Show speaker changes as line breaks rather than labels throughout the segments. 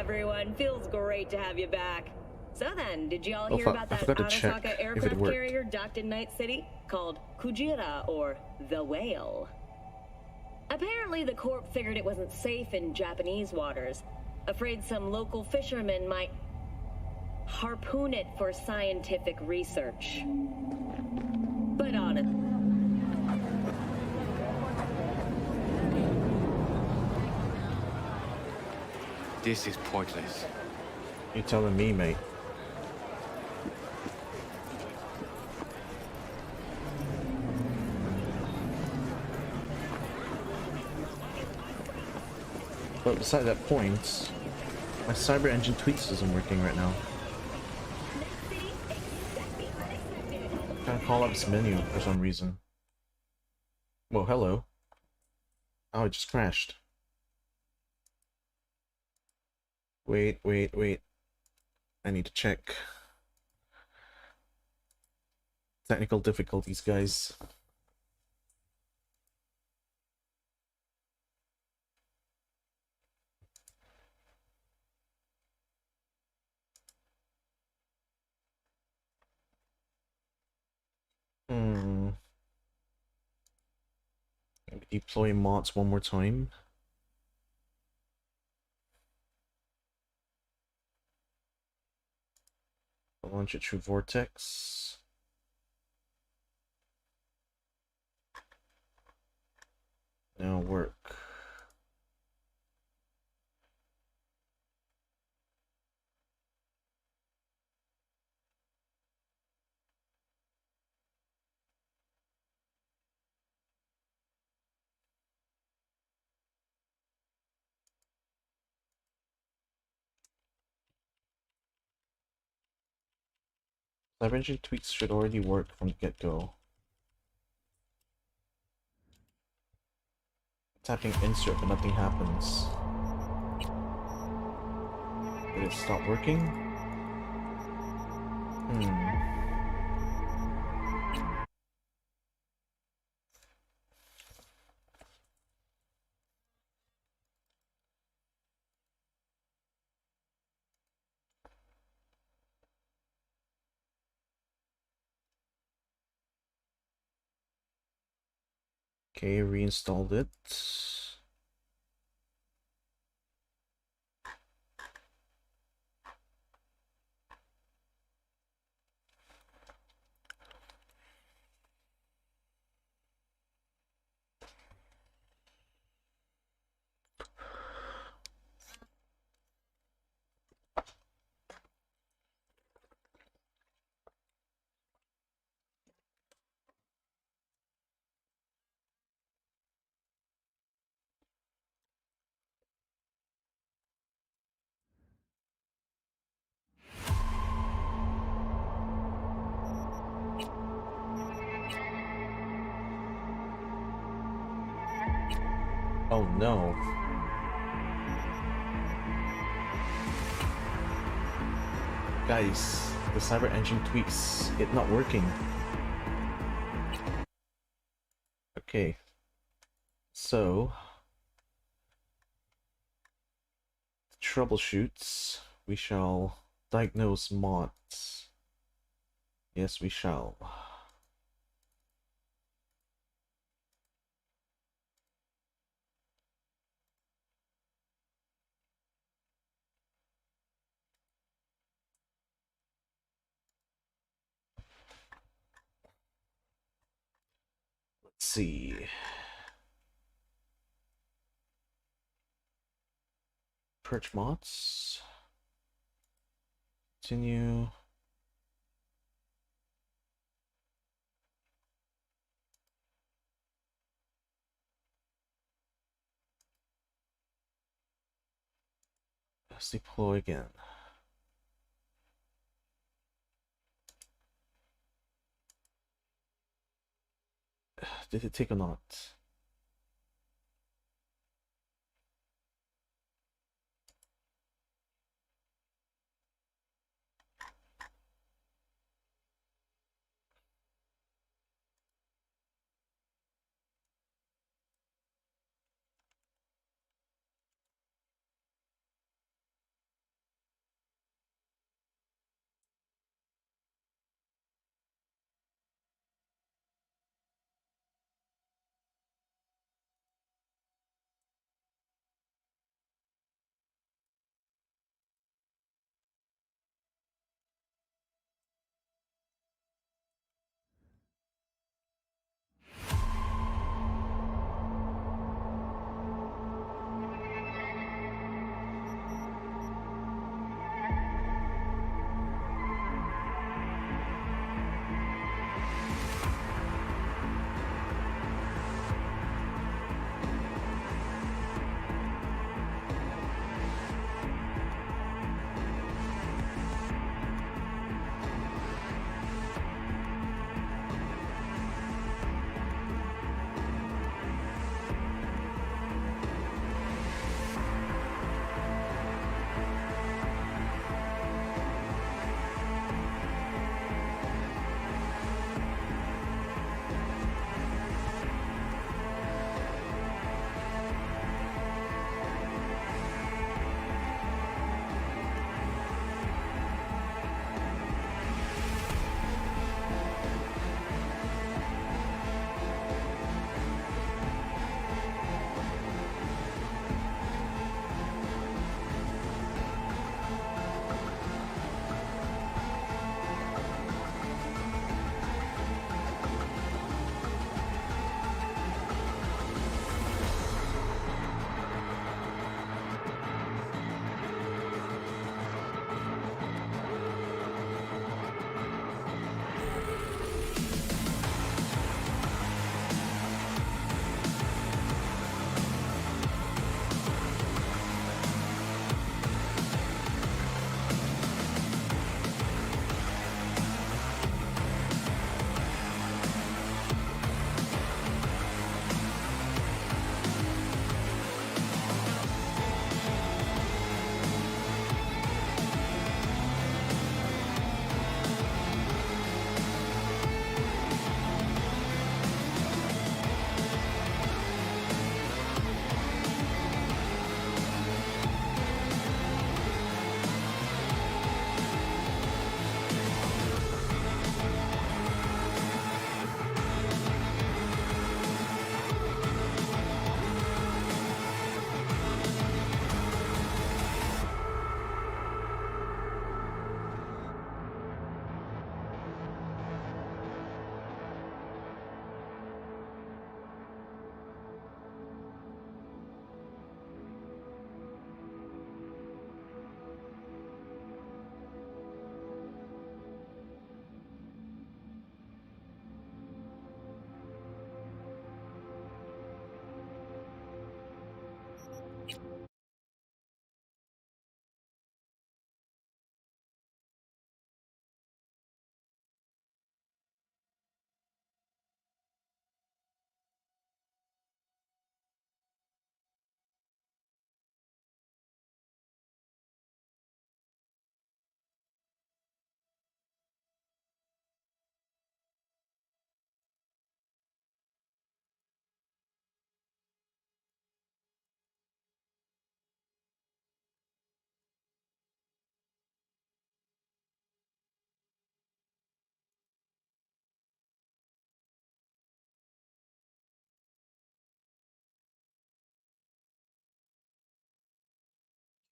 everyone. Feels great to have you back. So then, did you all hear
fuck,
about
I
that
forgot to check
Arasaka
if it
aircraft
worked.
carrier docked in Night City called Kujira, or the Whale? Apparently, the Corp figured it wasn't safe in Japanese waters, afraid some local fishermen might harpoon it for scientific research. But honestly,
this is pointless.
You telling me, mate? But beside that point, my cyber engine tweaks isn't working right now. Trying to call up this menu for some reason. Well, hello. Oh, it just crashed. Wait. I need to check. Technical difficulties, guys. Maybe deploy mods one more time. Launch it through Vortex. Now work. Cyber engine tweaks should already work from the get-go. Tapping insert, but nothing happens. Did it stop working? Okay, reinstalled it. Oh no. Guys, the cyber engine tweaks, it not working. Okay. So, troubleshoots, we shall diagnose mods. Yes, we shall. Let's see. Purge mods. Continue. Let's deploy again. Did it take or not?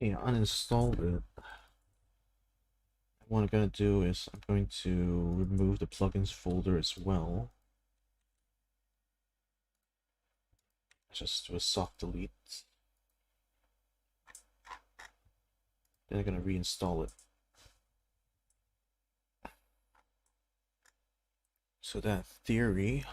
Yeah, uninstalled it. What I'm gonna do is I'm going to remove the plugins folder as well. Just do a soft delete. Then I'm gonna reinstall it. So that theory.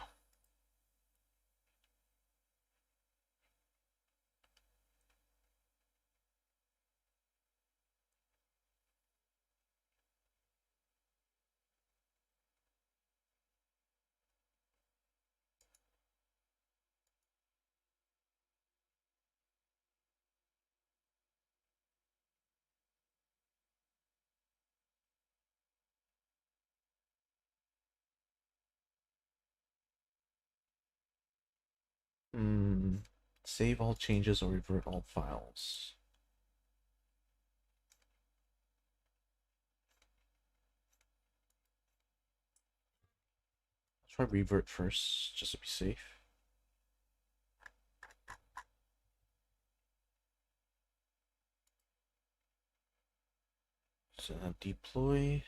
Save all changes or revert all files. Try revert first, just to be safe. So now deploy,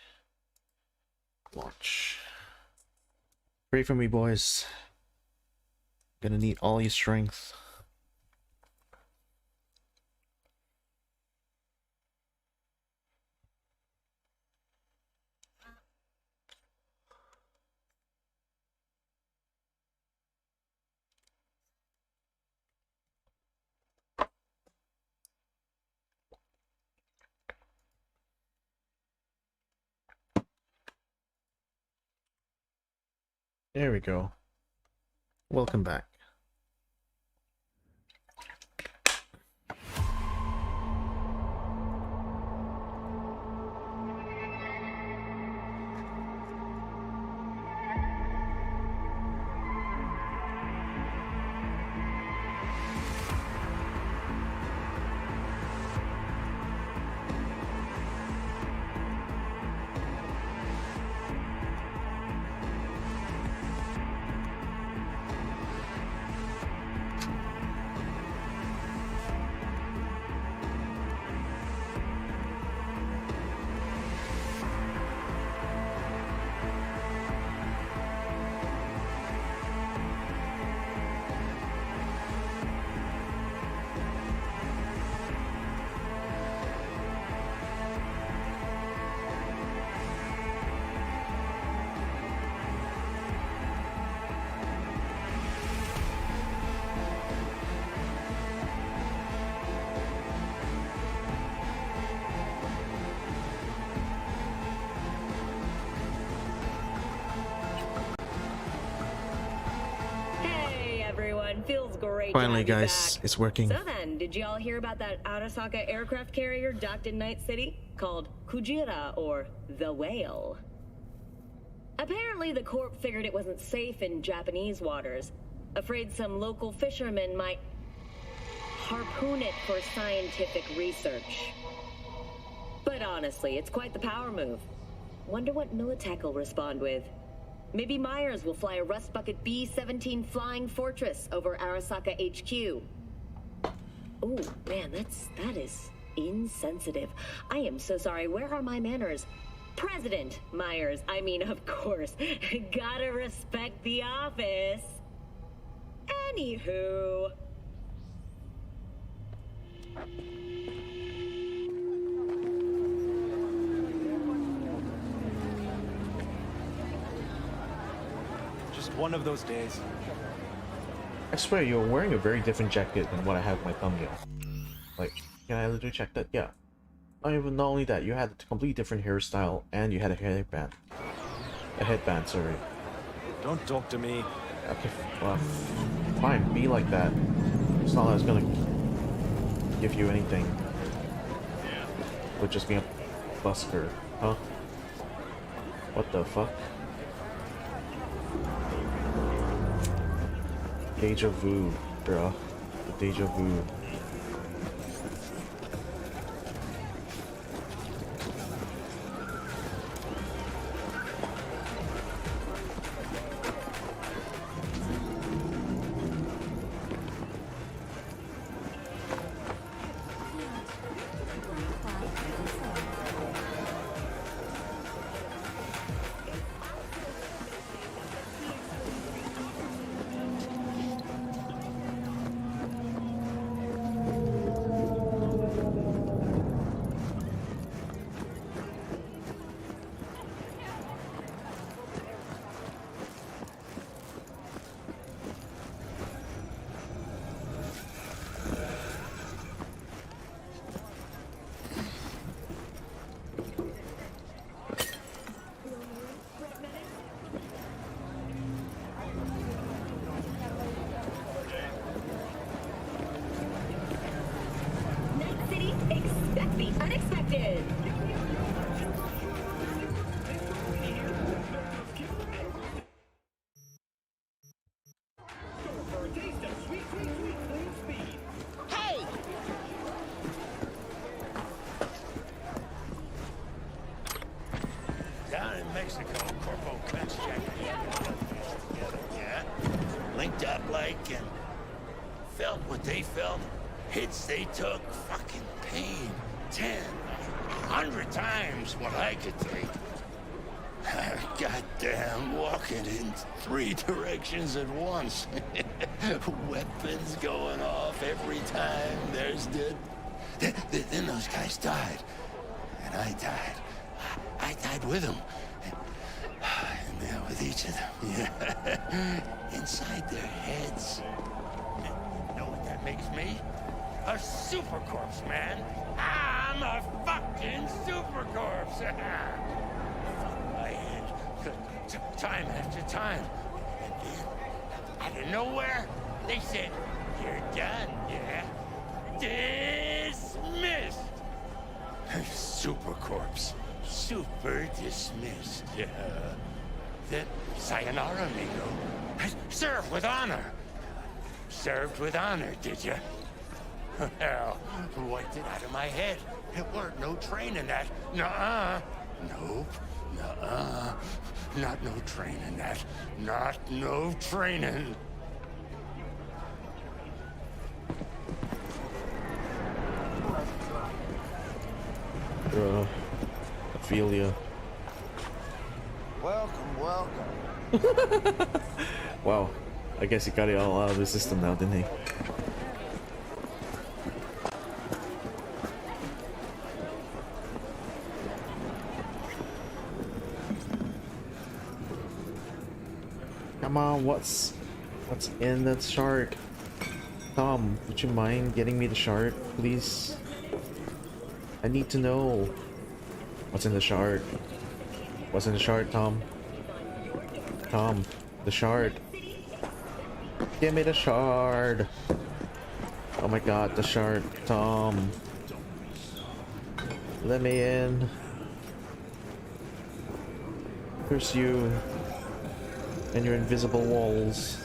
launch. Pray for me, boys. Gonna need all your strength. There we go. Welcome back.
Feels great.
Finally,
to have you
guys,
back.
It's working.
So then, did y'all hear about that Arasaka aircraft carrier docked in Night City called Kujira or the Whale? Apparently, the Corp figured it wasn't safe in Japanese waters, afraid some local fishermen might harpoon it for scientific research. But honestly, it's quite the power move. Wonder what Militech will respond with. Maybe Myers will fly a Rust Bucket B-17 Flying Fortress over Arasaka HQ. Oh, man, that is insensitive. I am so sorry. Where are my manners? President Myers. I mean, of course. Gotta respect the office. Anywho.
One of those days.
I swear, you're wearing a very different jacket than what I have in my thumbnail. Like, can I literally check that? Yeah. Not only that, you had a completely different hairstyle, and you had a headband. A headband, sorry.
Don't talk to me.
Okay, fine, be like that. It's not like I was gonna give you anything. With just being a busker, huh? What the fuck? Deja vu, bruh. The deja vu.
Mexico, Corpo Cunts Jack. Yeah. Linked up like and felt what they felt. Hits they took. Fucking pain. 10, 100 times what I could take. Goddamn, walking in 3 directions at once. Weapons going off every time. There's the... Then those guys died. And I died. I died with them. And then with each of them. Yeah. Inside their heads. You know what that makes me? A super corpse, man. I'm a fucking super corpse. Fuck my head. Time after time. And then, out of nowhere, they said, "You're done, yeah? Dismissed." Super corpse. Super dismissed. Then, sayonara, amigo. Serve with honor. Served with honor, did you? Hell, wiped it out of my head. It weren't no training that. Nuh-uh. Nope. Nuh-uh. Not no training that. Not no training.
Ophelia.
Welcome.
Wow. I guess he got it all out of the system now, didn't he? Come on, what's in that shard? Tom, would you mind getting me the shard, please? I need to know what's in the shard. What's in the shard, Tom? Tom, the shard. Give me the shard. Oh my god, the shard, Tom. Let me in. Curse you and your invisible walls.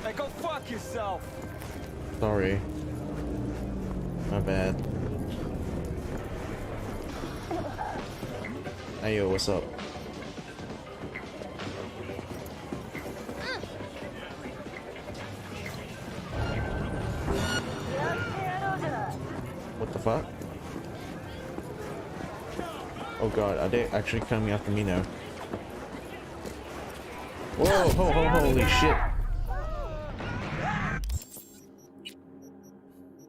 Hey, go fuck yourself!
Sorry. My bad. Hey yo, what's up? What the fuck? Oh god, are they actually coming after me now? Whoa, holy shit.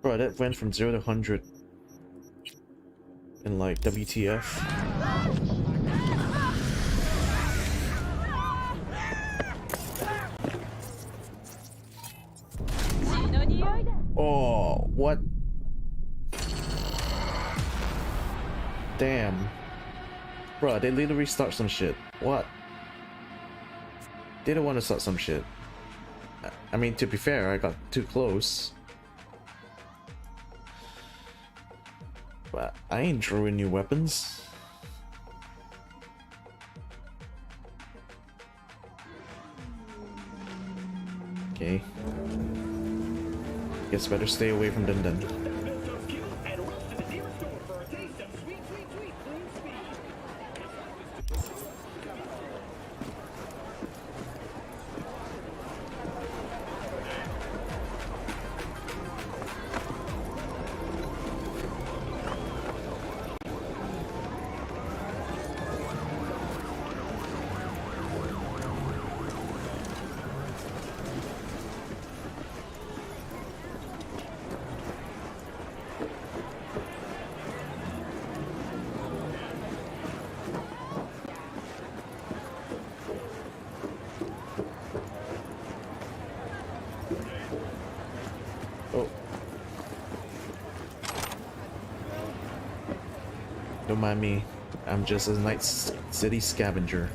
Bro, that went from 0 to 100 in like WTF. Oh, what? Damn. Bro, they literally start some shit. What? They don't want to start some shit. I mean, to be fair, I got too close. But I ain't drawing new weapons. Okay. Guess better stay away from them then. Don't mind me. I'm just a night city scavenger.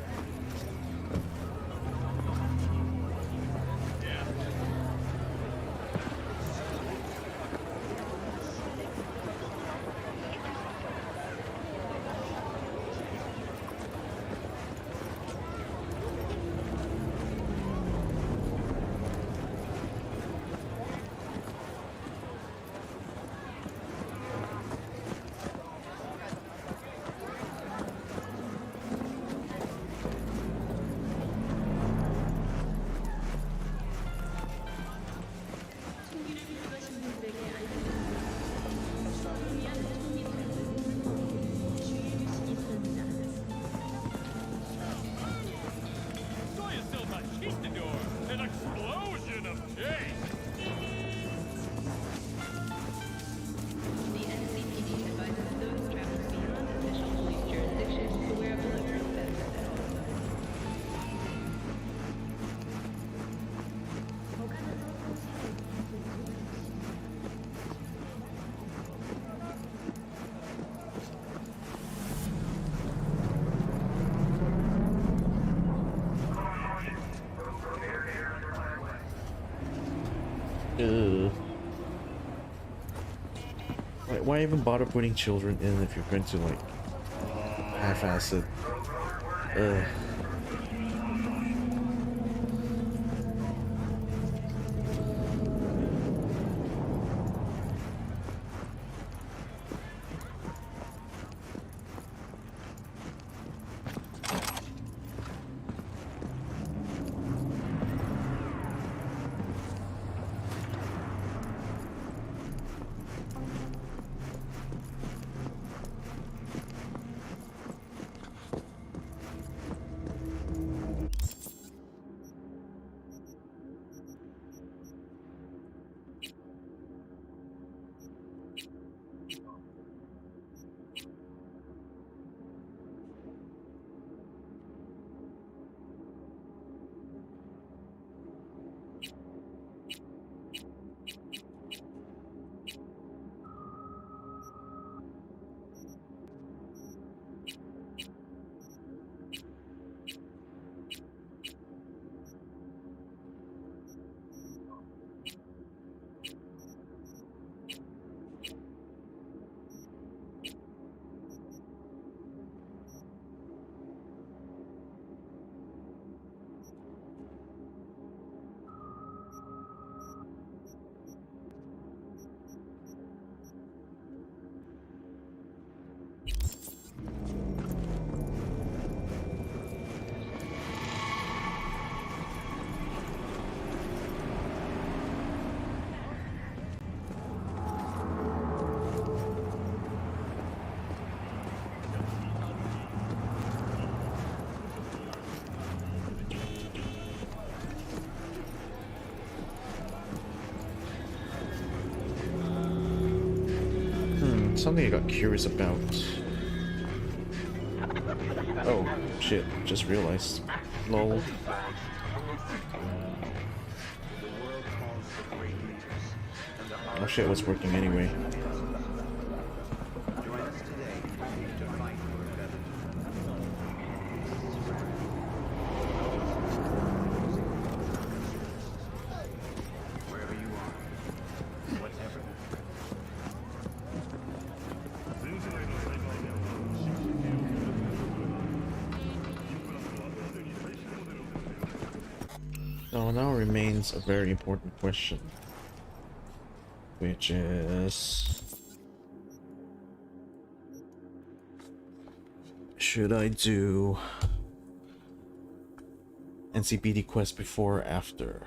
Ugh. Why even bother putting children in if you're going to like half-ass it? Ugh. Something I got curious about. Oh, shit, just realized. Lol. Oh shit, what's working anyway? Now remains a very important question, which is, should I do NCPD quest before or after?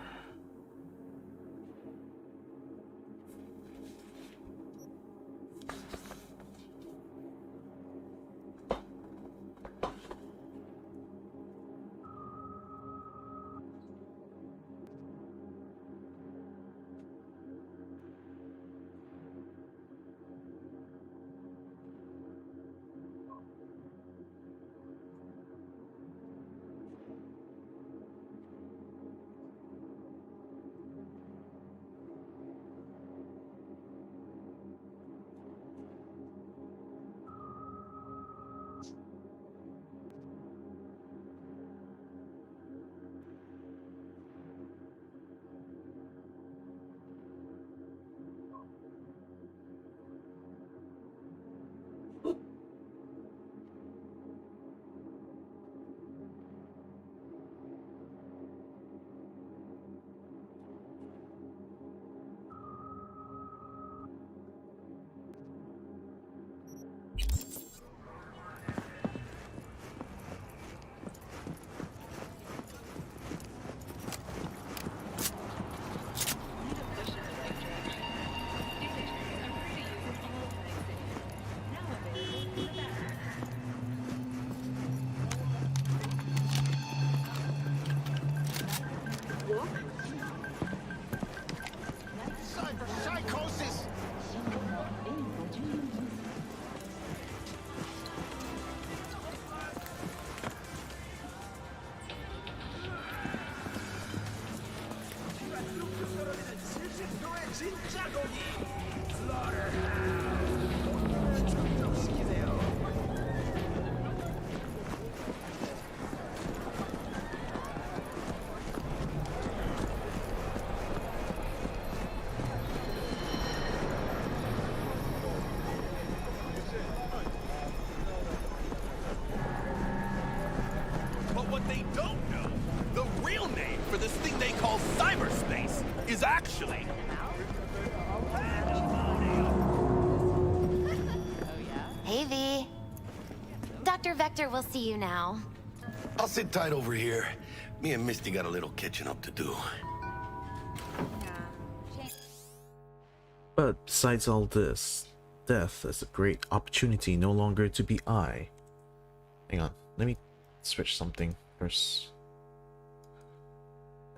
Psychosis!
But what they don't know, the real name for this thing they call cyberspace is actually...
Hey, V. Dr. Vector will see you now.
I'll sit tight over here. Me and Misty got a little catching up to do.
But besides all this, death is a great opportunity no longer to be I. Hang on, let me switch something first.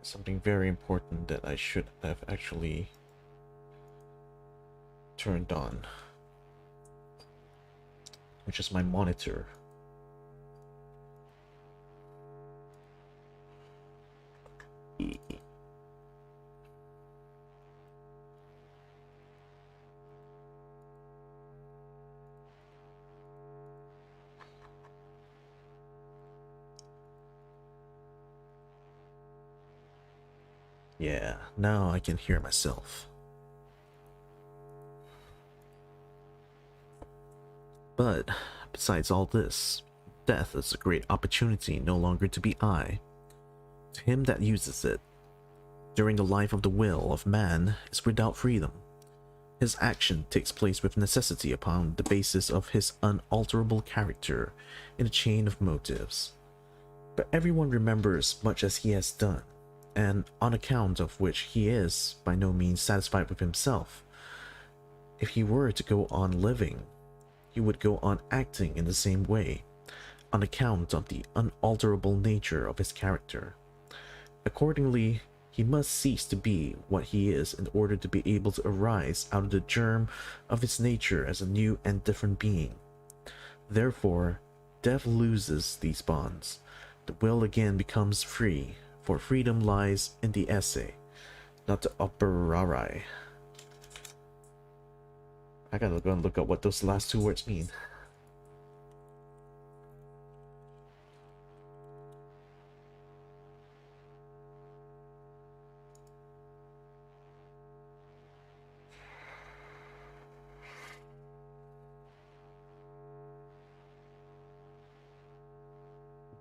Something very important that I should have actually turned on, which is my monitor. Yeah, now I can hear myself. But besides all this, death is a great opportunity no longer to be I. To him that uses it, during the life of the will of man is without freedom. His action takes place with necessity upon the basis of his unalterable character in a chain of motives. But everyone remembers much as he has done, and on account of which he is by no means satisfied with himself. If he were to go on living, he would go on acting in the same way, on account of the unalterable nature of his character. Accordingly, he must cease to be what he is in order to be able to arise out of the germ of his nature as a new and different being. Therefore, death loses these bonds. The will again becomes free, for freedom lies in the esse, not the operare. I gotta go and look up what those last two words mean.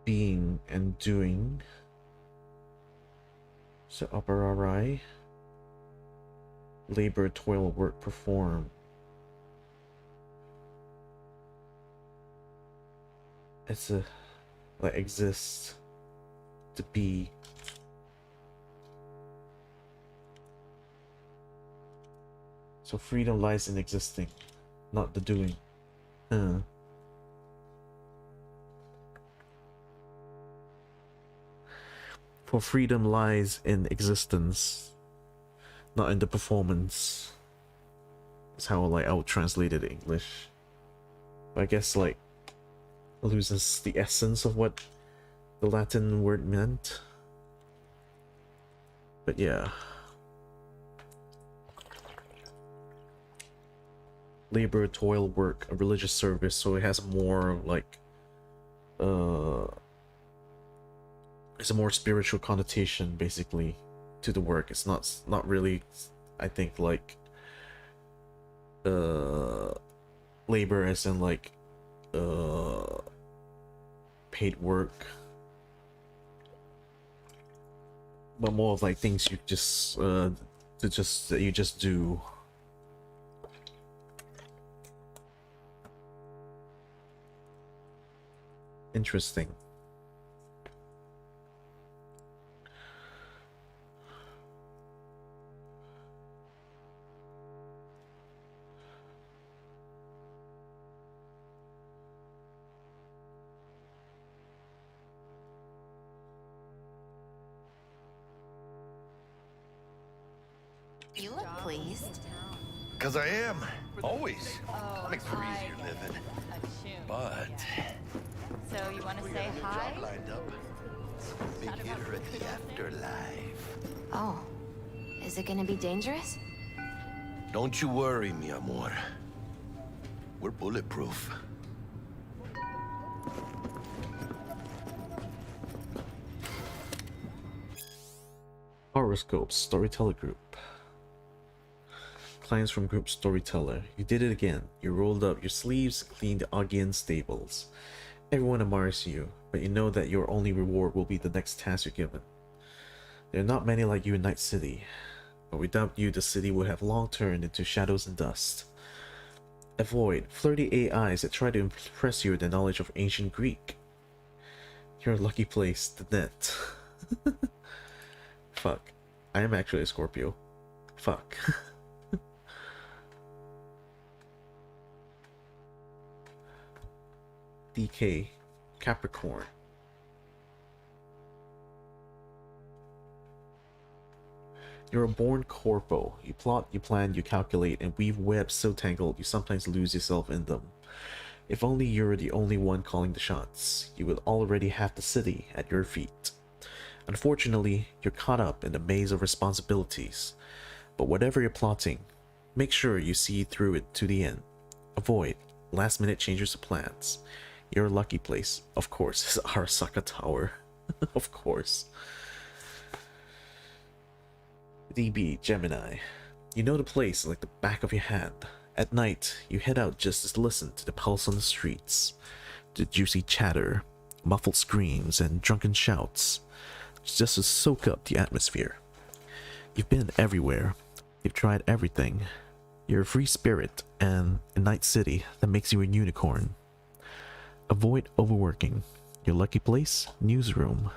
Being and doing. So operare. Labor, toil, work, perform. It's a like exist, to be. So freedom lies in existing, not the doing. For freedom lies in existence, not in the performance. That's how like I would translate it in English. But I guess like loses the essence of what the Latin word meant. But yeah. Labor, toil, work, a religious service, so it has more like it's a more spiritual connotation basically to the work. It's not really, I think, like labor as in like paid work, but more of like things you just that you just do. Interesting.
You look pleased.
Because I am. Always. Makes for easier living. But
So you want to say
new
hi?
job lined up. Big hitter at the afterlife.
Oh, is it gonna be dangerous?
Don't you worry, mi amor. We're bulletproof.
Horoscope Storyteller Group. Clients from Group Storyteller. You did it again. You rolled up your sleeves, cleaned the Augean stables. Everyone admires you, but you know that your only reward will be the next task you're given. There are not many like you in Night City, but without you the city would have long turned into shadows and dust. Avoid flirty AIs that try to impress you with the knowledge of ancient Greek. Your lucky place, the net. Fuck. I am actually a Scorpio. Fuck. DK. Capricorn. You're a born corpo. You plot, you plan, you calculate, and weave webs so tangled you sometimes lose yourself in them. If only you're the only one calling the shots, you would already have the city at your feet. Unfortunately, you're caught up in the maze of responsibilities. But whatever you're plotting, make sure you see through it to the end. Avoid last-minute changes of plans. Your lucky place, of course, is Arasaka Tower. Of course. DB Gemini. You know the place like the back of your hand. At night, you head out just to listen to the pulse on the streets. The juicy chatter, muffled screams, and drunken shouts. Just to soak up the atmosphere. You've been everywhere. You've tried everything. You're a free spirit, and in Night City, that makes you a unicorn. Avoid overworking. Your lucky place, newsroom.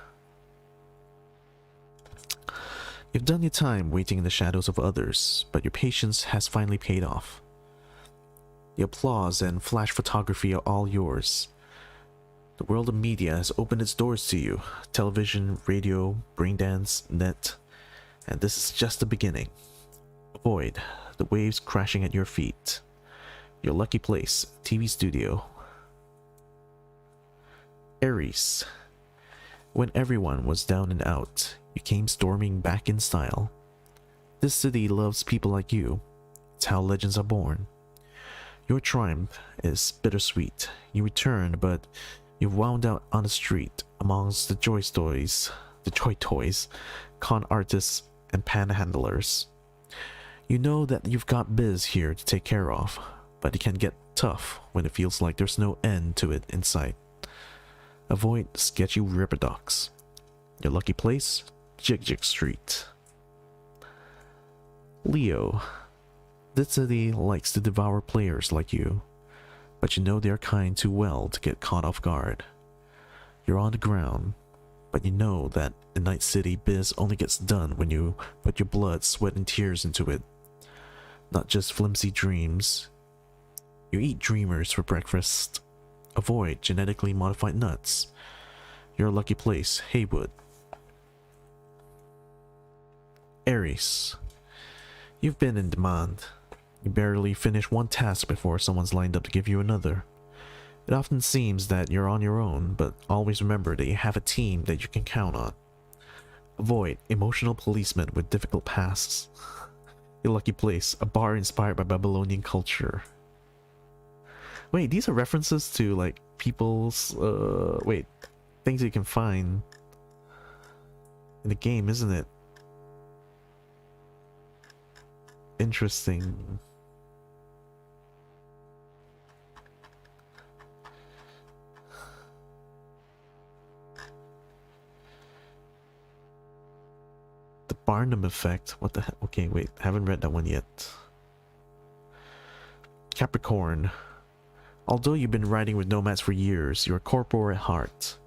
You've done your time waiting in the shadows of others, but your patience has finally paid off. The applause and flash photography are all yours. The world of media has opened its doors to you. Television, radio, braindance, net. And this is just the beginning. Avoid the waves crashing at your feet. Your lucky place, TV studio. Aries. When everyone was down and out, you came storming back in style. This city loves people like you. It's how legends are born. Your triumph is bittersweet. You return, but you've wound out on the street amongst the joy toys, con artists, and panhandlers. You know that you've got biz here to take care of, but it can get tough when it feels like there's no end to it in sight. Avoid sketchy ripperdocs. Your lucky place, Jig Street. Leo. This city likes to devour players like you, but you know they're kind too well to get caught off guard. You're on the ground, but you know that in Night City, biz only gets done when you put your blood, sweat, and tears into it. Not just flimsy dreams. You eat dreamers for breakfast. Avoid genetically modified nuts. Your lucky place, Haywood. Aries. You've been in demand. You barely finish one task before someone's lined up to give you another. It often seems that you're on your own, but always remember that you have a team that you can count on. Avoid emotional policemen with difficult pasts. Your lucky place, a bar inspired by Babylonian culture. Wait, these are references to like people's things you can find in the game, isn't it? Interesting. The Barnum effect. What the heck? Okay, wait. Haven't read that one yet. Capricorn. Although you've been riding with nomads for years, you're a corporal at heart.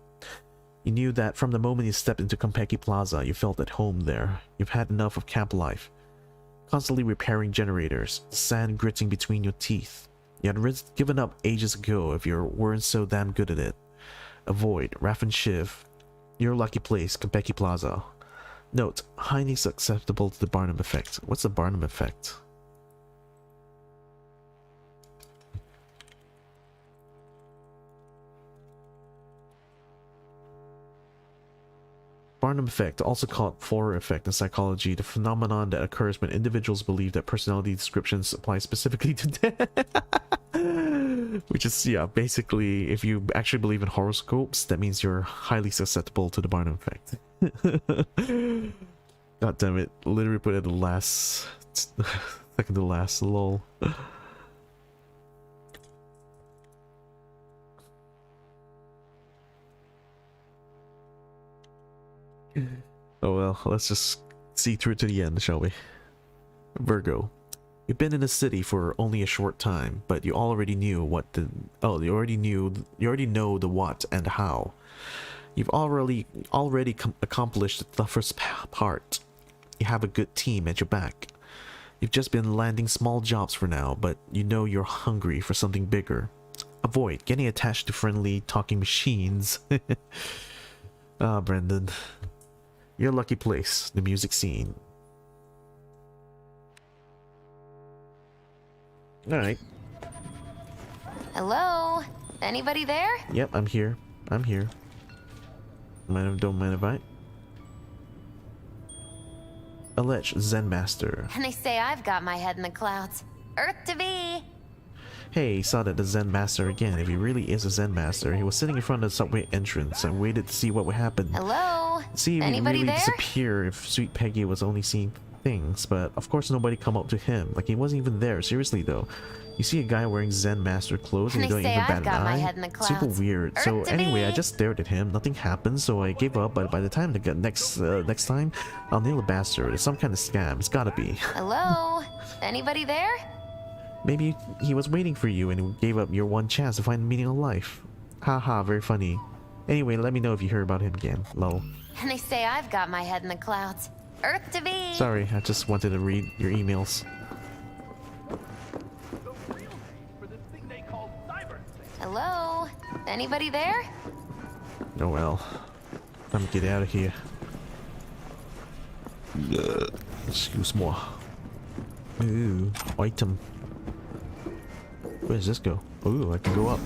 You knew that from the moment you stepped into Konpeki Plaza, you felt at home there. You've had enough of camp life. Constantly repairing generators, the sand gritting between your teeth. You had given up ages ago if you weren't so damn good at it. Avoid Raff and Shiv. Your lucky place, Konpeki Plaza. Note, highly susceptible to the Barnum effect. What's the Barnum effect? Barnum effect, also called Forer effect in psychology, the phenomenon that occurs when individuals believe that personality descriptions apply specifically to them. Which is, yeah, basically, if you actually believe in horoscopes, that means you're highly susceptible to the Barnum effect. God damn it, literally put it at the last, second to last, lol. Oh well, let's just see through to the end, shall we? Virgo. You've been in the city for only a short time, but you already knew what the... Oh, you already know the what and how. You've already accomplished the first part. You have a good team at your back. You've just been landing small jobs for now, but you know you're hungry for something bigger. Avoid getting attached to friendly talking machines. Ah, Brendan. Your lucky place, the music scene. Alright.
Hello? Anybody there?
Yep, I'm here. I'm here. Don't mind if I... Alleged Zen Master.
And they say I've got my head in the clouds. Earth to be!
Hey, saw that the Zen Master again. If he really is a Zen Master, he was sitting in front of the subway entrance and waited to see what would happen.
Hello?
See if he'd
Anybody
really
there?
disappear if Sweet Peggy was only seeing things, but of course nobody come up to him. Like he wasn't even there. Seriously though. You see a guy wearing Zen Master clothes and you don't even bat an eye? Super weird. So anyway, I just stared at him. Nothing happened, so I gave up. But by the time next time, I'll nail a bastard. It's some kind of scam. It's gotta be.
Hello? Anybody there?
Maybe he was waiting for you and he gave up your one chance to find the meaning of life. Haha, very funny. Anyway, let me know if you hear about him again. Lol.
And they say I've got my head in the clouds. Earth to be!
Sorry, I just wanted to read your emails.
The real name for this thing they call cyberspace.
Hello? Anybody there?
Oh well. Time to get out of here. Excuse me. Ooh, item. Where does this go? Ooh, I can go up.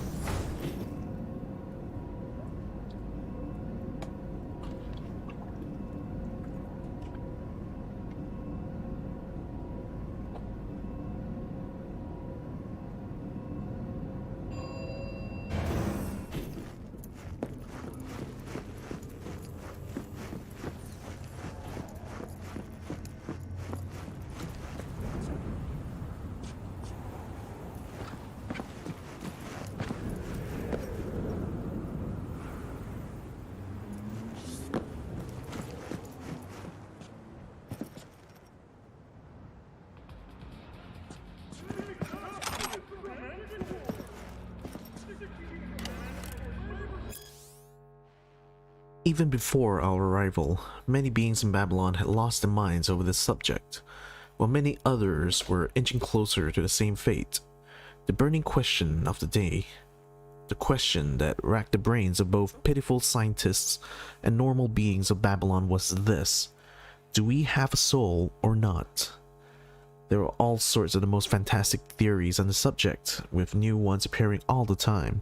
Even before our arrival, many beings in Babylon had lost their minds over this subject, while many others were inching closer to the same fate. The burning question of the day, the question that racked the brains of both pitiful scientists and normal beings of Babylon was this: do we have a soul or not? There were all sorts of the most fantastic theories on the subject, with new ones appearing all the time,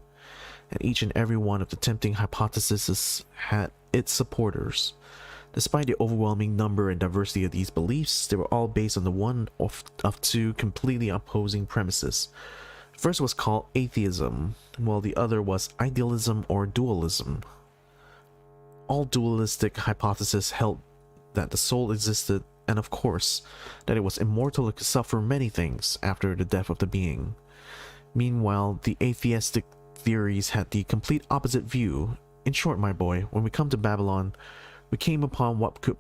and each and every one of the tempting hypotheses had its supporters. Despite the overwhelming number and diversity of these beliefs, they were all based on the one of two completely opposing premises. The first was called atheism, while the other was idealism or dualism. All dualistic hypotheses held that the soul existed, and of course, that it was immortal and could suffer many things after the death of the being. Meanwhile, the atheistic theories had the complete opposite view. In short, my boy, when we come to Babylon, we came upon what could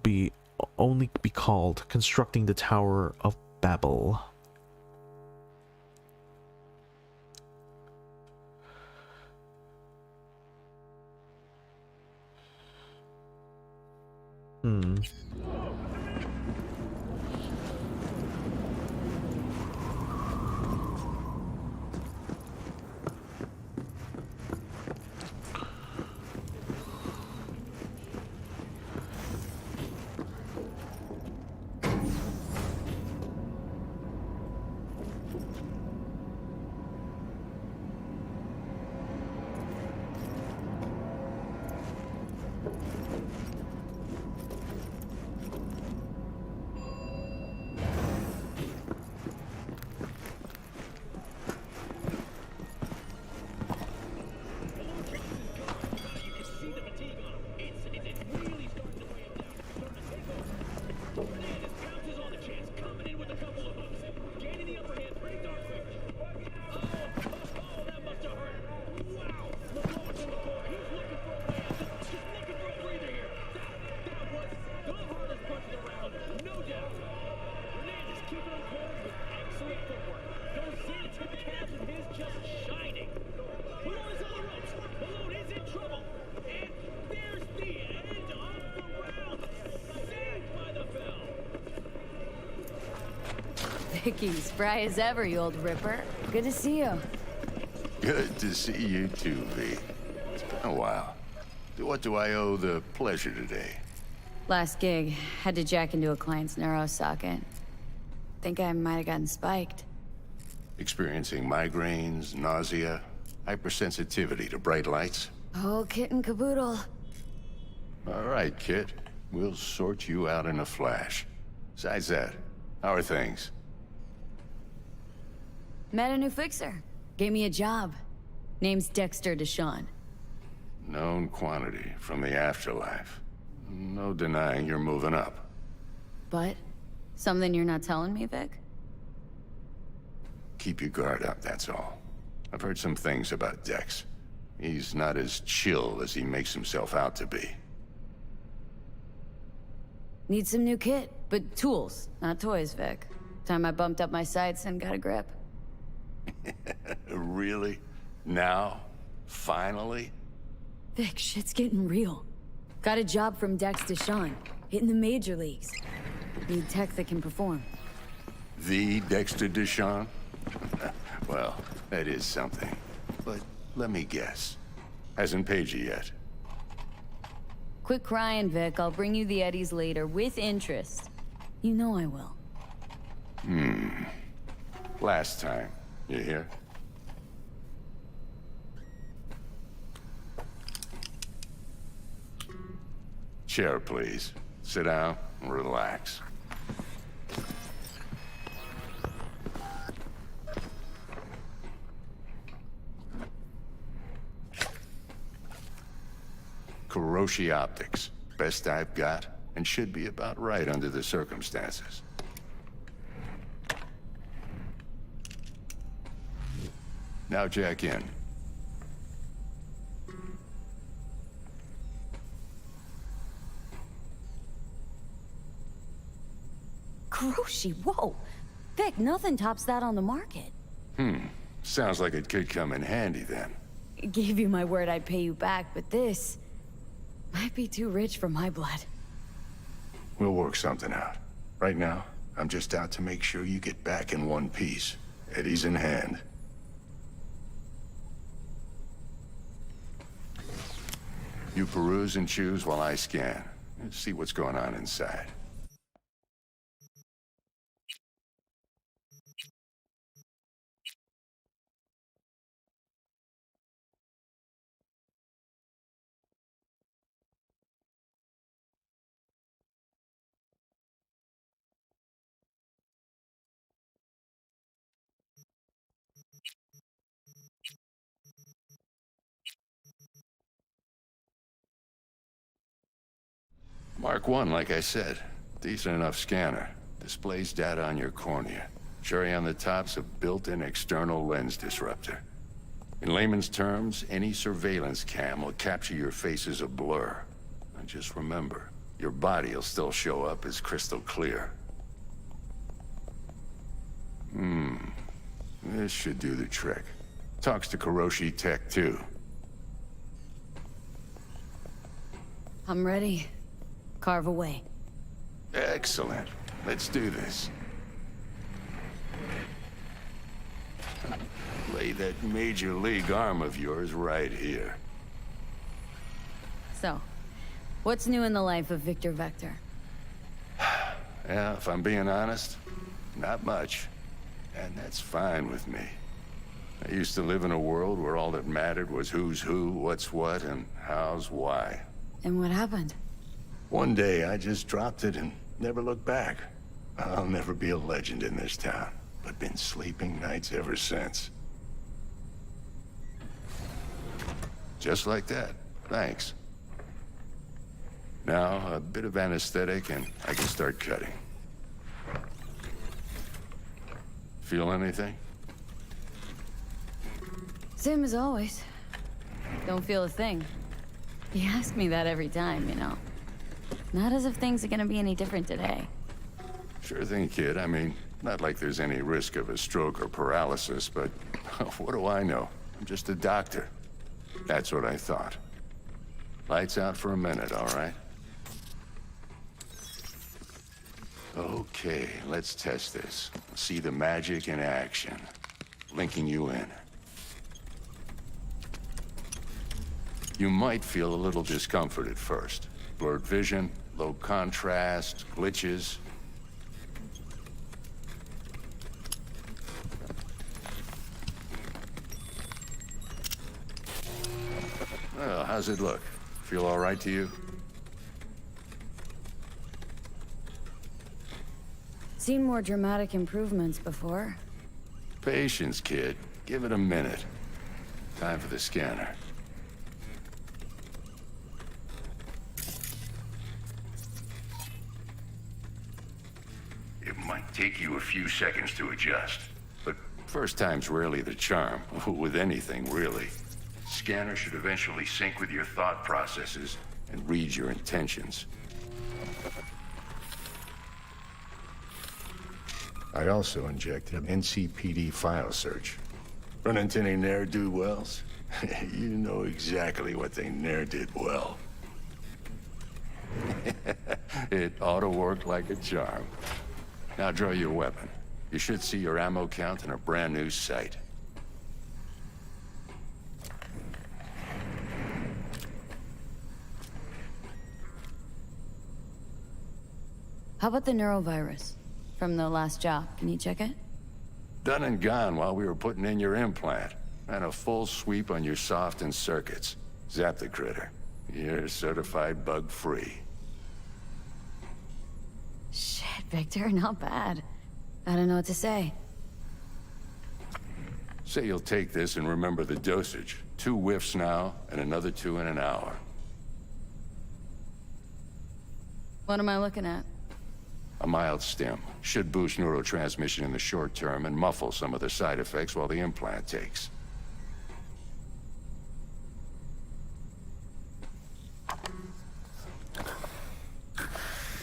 only be called constructing the Tower of Babel.
Vicky, spry as ever, you old ripper. Good to see you.
Good to see you too, V. It's been a while. What do I owe the pleasure today?
Last gig, had to jack into a client's neuro socket. Think I might have gotten spiked.
Experiencing migraines, nausea, hypersensitivity to bright lights?
Oh, kit and caboodle.
All right, kid. We'll sort you out in a flash. Besides that, how are things?
Met a new fixer. Gave me a job. Name's Dexter Deshawn.
Known quantity from the afterlife. No denying you're moving up.
But? Something you're not telling me, Vic?
Keep your guard up, that's all. I've heard some things about Dex. He's not as chill as he makes himself out to be.
Need some new kit, but tools, not toys, Vic. Time I bumped up my sights and got a grip.
Really? Now? Finally?
Vic, shit's getting real. Got a job from Dex Deshawn, hitting the major leagues. Need tech that can perform.
The Dexter Deshawn? Well, that is something. But let me guess. Hasn't paid you yet.
Quit crying, Vic. I'll bring you the eddies later, with interest. You know I will.
Last time. You hear? Chair, please. Sit down and relax. Kuroshi Optics. Best I've got, and should be about right under the circumstances. Now jack in.
Kuroshi, whoa! Vic, nothing tops that on the market.
Sounds like it could come in handy then.
Gave you my word I'd pay you back, but this might be too rich for my blood.
We'll work something out. Right now, I'm just out to make sure you get back in one piece. Eddie's in hand. You peruse and choose while I scan. Let's see what's going on inside. Mark 1, like I said. Decent enough scanner. Displays data on your cornea. Cherry on the top's a built-in external lens disruptor. In layman's terms, any surveillance cam will capture your face as a blur. And just remember, your body will still show up as crystal clear. This should do the trick. Talks to Kuroshi Tech, too.
I'm ready. Carve away.
Excellent. Let's do this. Lay that major league arm of yours right here.
So, what's new in the life of Victor Vector?
Yeah, if I'm being honest, not much. And that's fine with me. I used to live in a world where all that mattered was who's who, what's what, and how's why.
And what happened?
One day, I just dropped it and never looked back. I'll never be a legend in this town, but been sleeping nights ever since. Just like that. Thanks. Now, a bit of anesthetic and I can start cutting. Feel anything?
Same as always. Don't feel a thing. You ask me that every time, you know. Not as if things are gonna be any different today.
Sure thing, kid. I mean, not like there's any risk of a stroke or paralysis, but what do I know? I'm just a doctor. That's what I thought. Lights out for a minute, all right? Okay. Okay, let's test this. See the magic in action. Linking you in. You might feel a little discomfort at first. Blurred vision, low contrast, glitches. Well, how's it look? Feel all right to you?
Seen more dramatic improvements before.
Patience, kid. Give it a minute. Time for the scanner. It might take you a few seconds to adjust, but first time's rarely the charm, with anything, really. Scanner should eventually sync with your thought processes and read your intentions. I also injected an NCPD file search. Run into any ne'er-do-wells? You know exactly what they ne'er did well. It ought to work like a charm. Now draw your weapon. You should see your ammo count in a brand new sight.
How about the neurovirus? From the last job, can you check it?
Done and gone while we were putting in your implant. And a full sweep on your soft and circuits. Zap the critter. You're certified bug-free.
Shit, Victor, not bad. I don't know what to say.
Say you'll take this and remember the dosage. 2 whiffs now, and another 2 in an hour.
What am I looking at?
A mild stim. Should boost neurotransmission in the short term and muffle some of the side effects while the implant takes.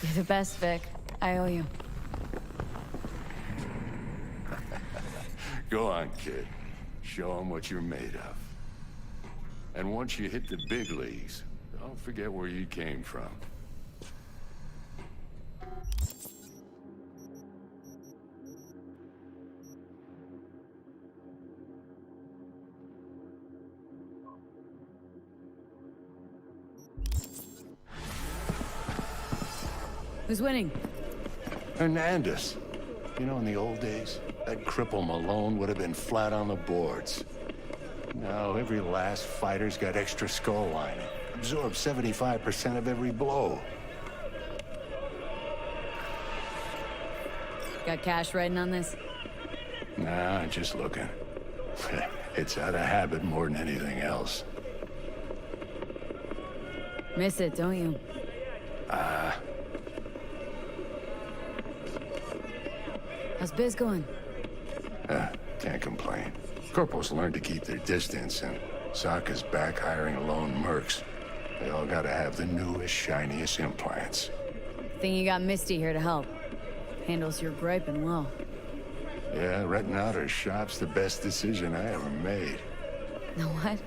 You're the best, Vic. I owe you.
Go on, kid. Show them what you're made of. And once you hit the big leagues, don't forget where you came from.
Who's winning?
Hernandez. You know, in the old days, that cripple Malone would have been flat on the boards. Now, every last fighter's got extra skull lining. Absorbs 75% of every blow.
Got cash writing on this?
Nah, just looking. It's out of habit more than anything else.
Miss it, don't you? How's biz going?
Can't complain. Corporals learn to keep their distance, and Sokka's back hiring lone mercs. They all gotta have the newest, shiniest implants.
Think you got Misty here to help. Handles your griping well.
Yeah, renting out her shop's the best decision I ever made.
Know what?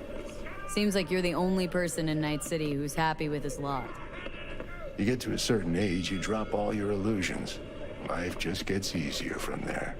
Seems like you're the only person in Night City who's happy with his lot.
You get to a certain age, you drop all your illusions. Life just gets easier from there.